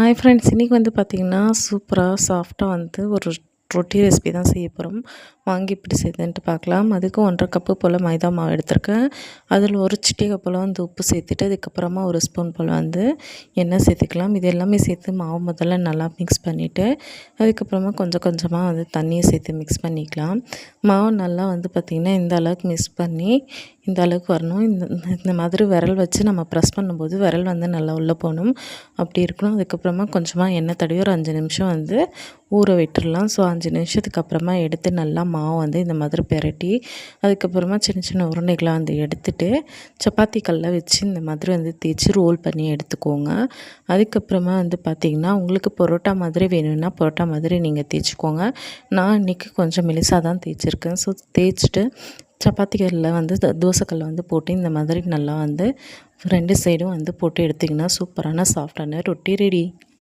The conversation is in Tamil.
ஹாய் ஃப்ரெண்ட்ஸ், இன்றைக்கி வந்து பார்த்திங்கன்னா சூப்பராக சாஃப்டாக வந்து ஒரு ரொட்டி ரெசிபி தான் செய்ய போகிறோம். வாங்கி எப்படி செய்யுதுன்ட்டு பார்க்கலாம். அதுக்கு 1½ கப்பு போல் மைதா மாவு எடுத்திருக்கேன். அதில் ஒரு சிட்டிகை போல் வந்து உப்பு சேர்த்துட்டு, அதுக்கப்புறமா ஒரு ஸ்பூன் போல் வந்து எண்ணெய் சேர்த்துக்கலாம். இது எல்லாமே சேர்த்து மாவு முதல்ல நல்லா மிக்ஸ் பண்ணிவிட்டு, அதுக்கப்புறமா கொஞ்சம் கொஞ்சமாக வந்து தண்ணியை சேர்த்து மிக்ஸ் பண்ணிக்கலாம். மாவு நல்லா வந்து பார்த்திங்கன்னா இந்த அளவுக்கு மிக்ஸ் பண்ணி இந்த அளவுக்கு வரணும். இந்த மாதிரி விரல் வச்சு நம்ம ப்ரெஸ் பண்ணும்போது விரல் வந்து நல்லா உள்ளே போகணும், அப்படி இருக்கணும். அதுக்கப்புறமா கொஞ்சமாக எண்ணெய் தடவி ஒரு 5 நிமிஷம் வந்து ஊற விட்டுடலாம். ஸோ 5 நிமிஷத்துக்கு அப்புறமா எடுத்து நல்லா மாவு வந்து இந்த மாதிரி பெரட்டி, அதுக்கப்புறமா சின்ன சின்ன உருண்டைகளாக வந்து எடுத்துட்டு சப்பாத்தி கல்லை வச்சு இந்த மாதிரி வந்து தேய்ச்சி ரோல் பண்ணி எடுத்துக்கோங்க. அதுக்கப்புறமா வந்து பார்த்திங்கன்னா உங்களுக்கு பரோட்டா மாதிரி வேணும்னா பரோட்டா மாதிரி நீங்கள் தேய்ச்சிக்கோங்க. நான் இன்றைக்கி கொஞ்சம் மெலிசாக தான் தேய்ச்சிருக்கேன். ஸோ தேய்ச்சிட்டு சப்பாத்தி கல்லில் வந்து தோசைக்கல்லை வந்து போட்டு இந்த மாதிரி நல்லா வந்து 2 சைடும் வந்து போட்டு எடுத்திங்கன்னா சூப்பரான சாஃப்டான ரொட்டி ரெடி.